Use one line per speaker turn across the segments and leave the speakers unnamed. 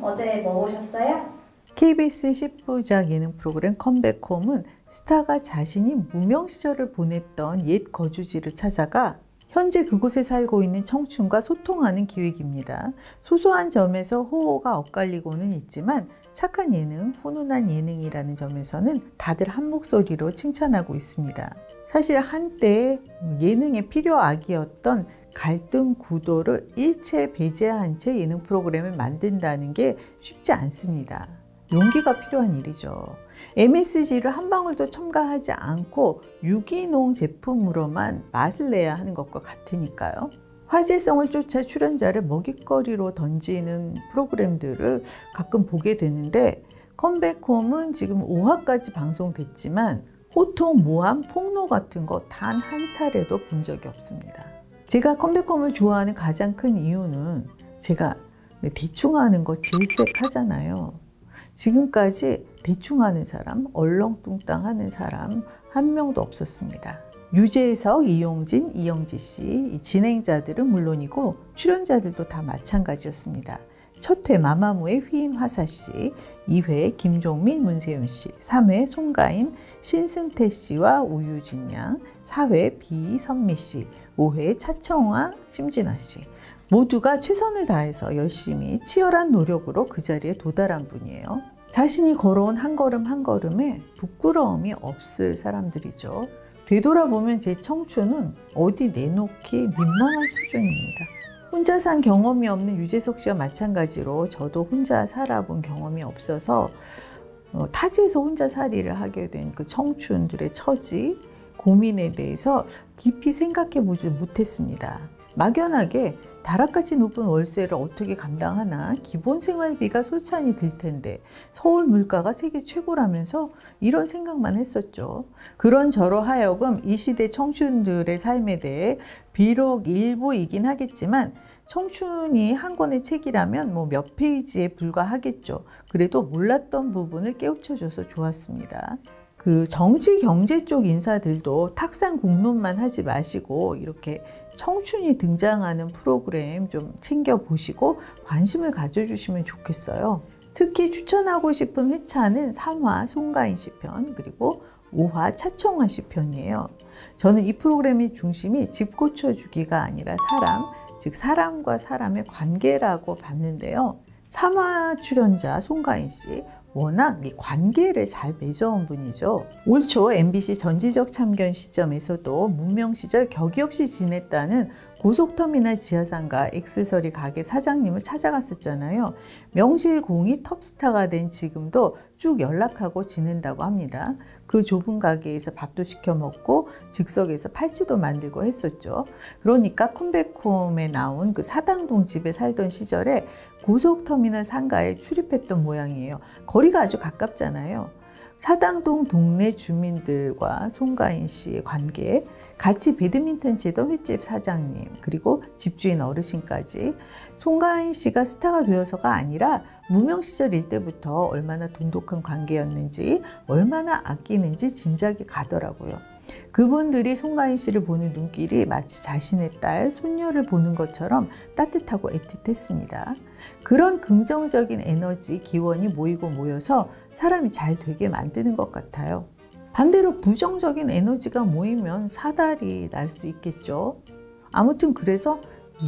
어제 뭐 보셨어요?
KBS 10부작 예능 프로그램 컴백홈은 스타가 자신이 무명 시절을 보냈던 옛 거주지를 찾아가 현재 그곳에 살고 있는 청춘과 소통하는 기획입니다. 소소한 점에서 호호가 엇갈리고는 있지만 착한 예능, 훈훈한 예능이라는 점에서는 다들 한 목소리로 칭찬하고 있습니다. 사실 한때 예능의 필요악이었던 갈등 구도를 일체 배제한 채 예능 프로그램을 만든다는 게 쉽지 않습니다. 용기가 필요한 일이죠. MSG를 한 방울도 첨가하지 않고 유기농 제품으로만 맛을 내야 하는 것과 같으니까요. 화제성을 쫓아 출연자를 먹잇거리로 던지는 프로그램들을 가끔 보게 되는데 컴백홈은 지금 5화까지 방송됐지만 호통, 모함, 폭로 같은 거 단 한 차례도 본 적이 없습니다. 제가 컴백홈을 좋아하는 가장 큰 이유는 제가 대충 하는 거 질색하잖아요. 지금까지 대충 하는 사람, 얼렁뚱땅 하는 사람 한 명도 없었습니다. 유재석, 이용진, 이영지 씨, 진행자들은 물론이고 출연자들도 다 마찬가지였습니다. 첫 회 마마무의 휘인 화사 씨, 2회 김종민, 문세윤 씨, 3회 송가인, 신승태 씨와 우유진 양, 4회 비선미 씨, 5회 차청화, 심진아 씨. 모두가 최선을 다해서 열심히 치열한 노력으로 그 자리에 도달한 분이에요. 자신이 걸어온 한 걸음 한 걸음에 부끄러움이 없을 사람들이죠. 되돌아보면 제 청춘은 어디 내놓기 민망한 수준입니다. 혼자 산 경험이 없는 유재석 씨와 마찬가지로 저도 혼자 살아본 경험이 없어서 타지에서 혼자 살이를 하게 된 그 청춘들의 처지, 고민에 대해서 깊이 생각해 보지 못했습니다. 막연하게 다락같이 높은 월세를 어떻게 감당하나, 기본 생활비가 솔찬히 들 텐데 서울 물가가 세계 최고라면서 이런 생각만 했었죠. 그런 저로 하여금 이 시대 청춘들의 삶에 대해 비록 일부이긴 하겠지만 청춘이 한 권의 책이라면 몇 페이지에 불과하겠죠. 그래도 몰랐던 부분을 깨우쳐줘서 좋았습니다. 그 정치 경제 쪽 인사들도 탁상 공론만 하지 마시고 이렇게 청춘이 등장하는 프로그램 좀 챙겨보시고 관심을 가져주시면 좋겠어요. 특히 추천하고 싶은 회차는 3화 송가인 씨 편, 그리고 5화 차청화 씨 편이에요. 저는 이 프로그램의 중심이 집 고쳐주기가 아니라 사람, 즉 사람과 사람의 관계라고 봤는데요. 3화 출연자 송가인 씨, 워낙 이 관계를 잘 맺어온 분이죠. 올 초 MBC 전지적 참견 시점에서도 무명 시절 격이 없이 지냈다는 고속터미널 지하상가 엑스서리 가게 사장님을 찾아갔었잖아요. 명실공히 톱스타가 된 지금도 쭉 연락하고 지낸다고 합니다. 그 좁은 가게에서 밥도 시켜 먹고 즉석에서 팔찌도 만들고 했었죠. 그러니까 컴백홈에 나온 그 사당동 집에 살던 시절에 고속터미널 상가에 출입했던 모양이에요. 거리가 아주 가깝잖아요. 사당동 동네 주민들과 송가인 씨의 관계, 같이 배드민턴 치던 횟집 사장님, 그리고 집주인 어르신까지 송가인 씨가 스타가 되어서가 아니라 무명 시절일 때부터 얼마나 돈독한 관계였는지, 얼마나 아끼는지 짐작이 가더라고요. 그분들이 송가인 씨를 보는 눈길이 마치 자신의 딸, 손녀를 보는 것처럼 따뜻하고 애틋했습니다. 그런 긍정적인 에너지, 기원이 모이고 모여서 사람이 잘 되게 만드는 것 같아요. 반대로 부정적인 에너지가 모이면 사달이 날 수 있겠죠. 아무튼 그래서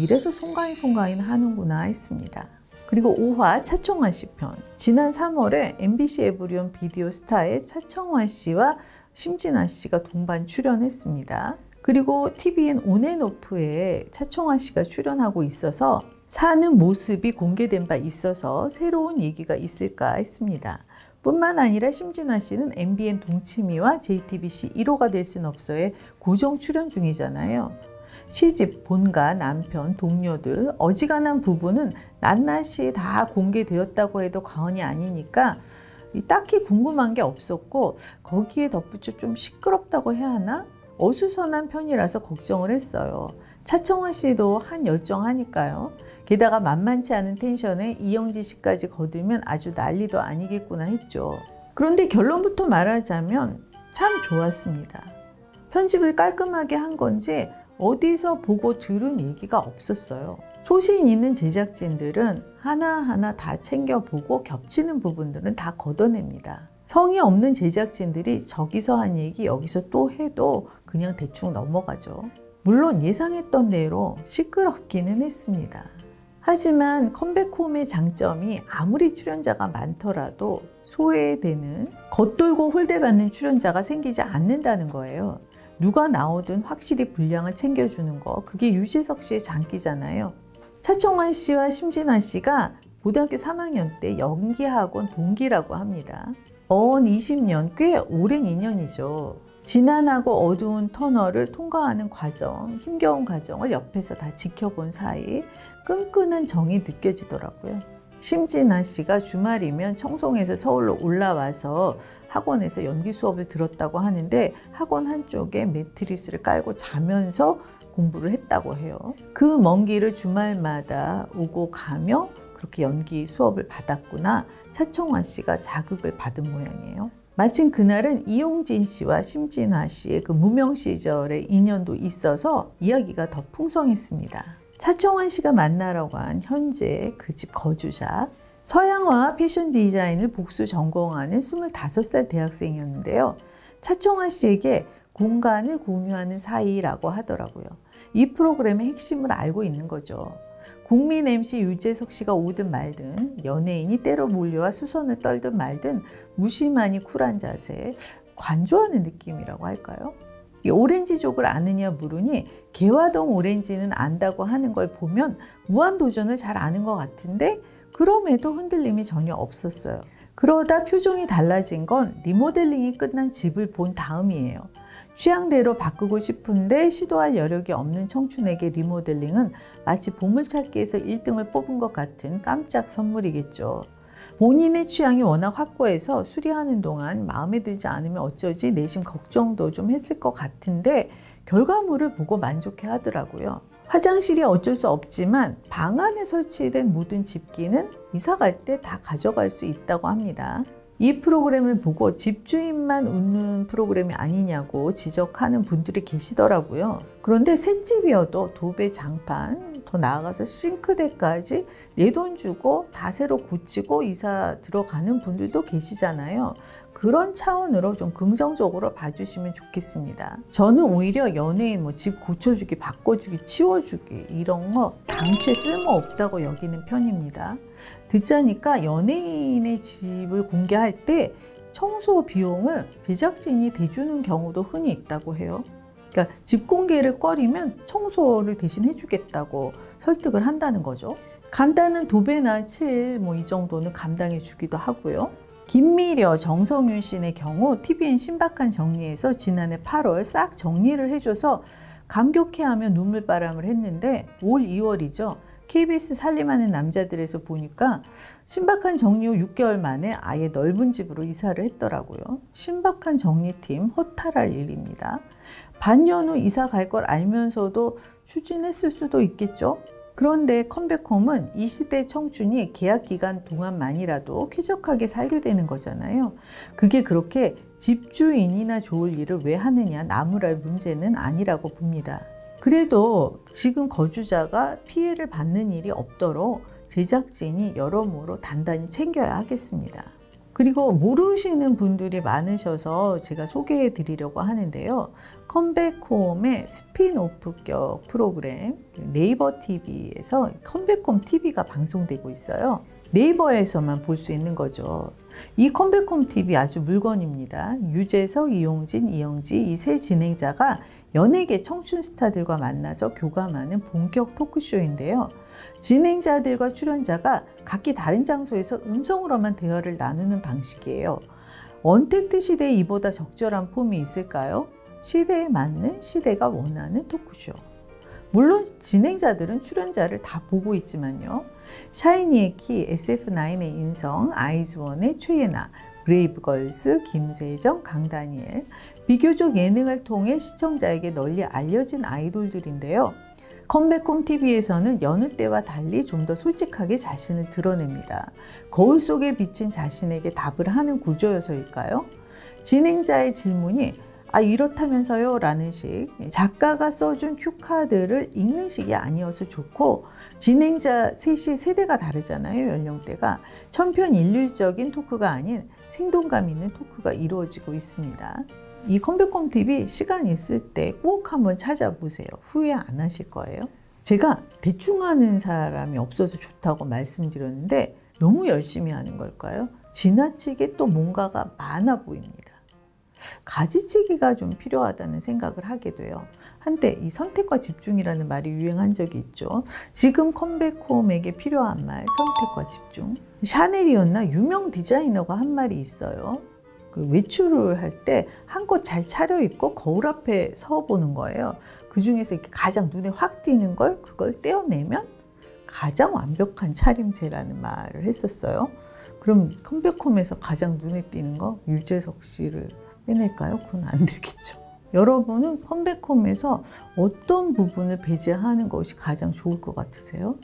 이래서 송가인 하는구나 했습니다. 그리고 5화 차청화 씨 편. 지난 3월에 MBC 에브리온 비디오 스타의 차청화 씨와 심진아 씨가 동반 출연했습니다. 그리고 TVN 온앤오프에 차청화 씨가 출연하고 있어서 사는 모습이 공개된 바 있어서 새로운 얘기가 있을까 했습니다. 뿐만 아니라 심진아 씨는 MBN 동치미와 JTBC 1호가 될 순 없어의 고정 출연 중이잖아요. 시집, 본가, 남편, 동료들 어지간한 부분은 낱낱이 다 공개되었다고 해도 과언이 아니니까 딱히 궁금한 게 없었고, 거기에 덧붙여 좀 시끄럽다고 해야 하나? 어수선한 편이라서 걱정을 했어요. 차청화 씨도 한 열정하니까요. 게다가 만만치 않은 텐션에 이영지 씨까지 거두면 아주 난리도 아니겠구나 했죠. 그런데 결론부터 말하자면 참 좋았습니다. 편집을 깔끔하게 한 건지 어디서 보고 들은 얘기가 없었어요. 소신 있는 제작진들은 하나하나 다 챙겨보고 겹치는 부분들은 다 걷어냅니다. 성의 없는 제작진들이 저기서 한 얘기 여기서 또 해도 그냥 대충 넘어가죠. 물론 예상했던 대로 시끄럽기는 했습니다. 하지만 컴백홈의 장점이 아무리 출연자가 많더라도 소외되는, 겉돌고 홀대받는 출연자가 생기지 않는다는 거예요. 누가 나오든 확실히 분량을 챙겨주는 거, 그게 유재석 씨의 장기잖아요. 차청원 씨와 심진아 씨가 고등학교 3학년 때 연기학원 동기라고 합니다. 20년, 꽤 오랜 인연이죠. 지난하고 어두운 터널을 통과하는 과정, 힘겨운 과정을 옆에서 다 지켜본 사이 끈끈한 정이 느껴지더라고요. 심진아 씨가 주말이면 청송에서 서울로 올라와서 학원에서 연기 수업을 들었다고 하는데 학원 한쪽에 매트리스를 깔고 자면서 공부를 했다고 해요. 그 먼 길을 주말마다 오고 가며 그렇게 연기 수업을 받았구나. 차청원 씨가 자극을 받은 모양이에요. 마침 그날은 이용진 씨와 심진아 씨의 그 무명 시절의 인연도 있어서 이야기가 더 풍성했습니다. 차청원 씨가 만나러 간 현재 그 집 거주자, 서양화 패션 디자인을 복수 전공하는 25살 대학생이었는데요. 차청원 씨에게 공간을 공유하는 사이라고 하더라고요. 이 프로그램의 핵심을 알고 있는 거죠. 국민 MC 유재석 씨가 오든 말든, 연예인이 때로 몰려와 수선을 떨든 말든 무심하니 쿨한 자세, 관조하는 느낌이라고 할까요? 이 오렌지족을 아느냐 물으니 개화동 오렌지는 안다고 하는 걸 보면 무한도전을 잘 아는 것 같은데 그럼에도 흔들림이 전혀 없었어요. 그러다 표정이 달라진 건 리모델링이 끝난 집을 본 다음이에요. 취향대로 바꾸고 싶은데 시도할 여력이 없는 청춘에게 리모델링은 마치 보물찾기에서 1등을 뽑은 것 같은 깜짝 선물이겠죠. 본인의 취향이 워낙 확고해서 수리하는 동안 마음에 들지 않으면 어쩌지 내심 걱정도 좀 했을 것 같은데 결과물을 보고 만족해 하더라고요. 화장실이 어쩔 수 없지만 방 안에 설치된 모든 집기는 이사 갈 때 다 가져갈 수 있다고 합니다. 이 프로그램을 보고 집주인만 웃는 프로그램이 아니냐고 지적하는 분들이 계시더라고요. 그런데 셋집이어도 도배, 장판, 더 나아가서 싱크대까지 내 돈 주고 다 새로 고치고 이사 들어가는 분들도 계시잖아요. 그런 차원으로 좀 긍정적으로 봐주시면 좋겠습니다. 저는 오히려 연예인 집 고쳐주기, 바꿔주기, 치워주기 이런 거 당최 쓸모없다고 여기는 편입니다. 듣자니까 연예인의 집을 공개할 때 청소 비용을 제작진이 대주는 경우도 흔히 있다고 해요. 그러니까 집 공개를 꺼리면 청소를 대신 해주겠다고 설득을 한다는 거죠. 간단한 도배나 칠 이 정도는 감당해 주기도 하고요. 김미려, 정성윤 씨의 경우 TVN 신박한 정리에서 지난해 8월 싹 정리를 해줘서 감격해하며 눈물바람을 했는데 올 2월이죠. KBS 살림하는 남자들에서 보니까 신박한 정리 후 6개월 만에 아예 넓은 집으로 이사를 했더라고요. 신박한 정리팀 허탈할 일입니다. 반년 후 이사 갈 걸 알면서도 추진했을 수도 있겠죠. 그런데 컴백홈은 이 시대 청춘이 계약 기간 동안만이라도 쾌적하게 살게 되는 거잖아요. 그게 그렇게 집주인이나 좋을 일을 왜 하느냐 나무랄 문제는 아니라고 봅니다. 그래도 지금 거주자가 피해를 받는 일이 없도록 제작진이 여러모로 단단히 챙겨야 하겠습니다. 그리고 모르시는 분들이 많으셔서 제가 소개해 드리려고 하는데요. 컴백홈의 스핀오프격 프로그램 네이버 TV에서 컴백홈 TV가 방송되고 있어요. 네이버에서만 볼 수 있는 거죠. 이 컴백홈 TV 아주 물건입니다. 유재석, 이용진, 이영지 이 세 진행자가 연예계 청춘 스타들과 만나서 교감하는 본격 토크쇼인데요. 진행자들과 출연자가 각기 다른 장소에서 음성으로만 대화를 나누는 방식이에요. 언택트 시대에 이보다 적절한 폼이 있을까요? 시대에 맞는, 시대가 원하는 토크쇼. 물론 진행자들은 출연자를 다 보고 있지만요. 샤이니의 키, SF9의 인성, 아이즈원의 최예나, 브레이브걸스, 김세정, 강다니엘 비교적 예능을 통해 시청자에게 널리 알려진 아이돌들인데요. 컴백홈 TV에서는 여느 때와 달리 좀 더 솔직하게 자신을 드러냅니다. 거울 속에 비친 자신에게 답을 하는 구조여서일까요? 진행자의 질문이 아 이렇다면서요 라는 식, 작가가 써준 큐카드를 읽는 식이 아니어서 좋고, 진행자 셋이 세대가 다르잖아요. 연령대가. 천편일률적인 토크가 아닌 생동감 있는 토크가 이루어지고 있습니다. 이 컴백홈 TV 시간 있을 때 꼭 한번 찾아보세요. 후회 안 하실 거예요. 제가 대충 하는 사람이 없어서 좋다고 말씀드렸는데 너무 열심히 하는 걸까요? 지나치게 또 뭔가가 많아 보입니다. 가지치기가 좀 필요하다는 생각을 하게 돼요. 한때 이 선택과 집중이라는 말이 유행한 적이 있죠. 지금 컴백홈에게 필요한 말, 선택과 집중. 샤넬이었나 유명 디자이너가 한 말이 있어요. 그 외출을 할 때 한껏 잘 차려입고 거울 앞에 서 보는 거예요. 그 중에서 이렇게 가장 눈에 확 띄는 걸, 그걸 떼어내면 가장 완벽한 차림새라는 말을 했었어요. 그럼 컴백홈에서 가장 눈에 띄는 거 유재석 씨를 빼낼까요? 그건 안 되겠죠. 여러분은 컴백홈에서 어떤 부분을 배제하는 것이 가장 좋을 것 같으세요?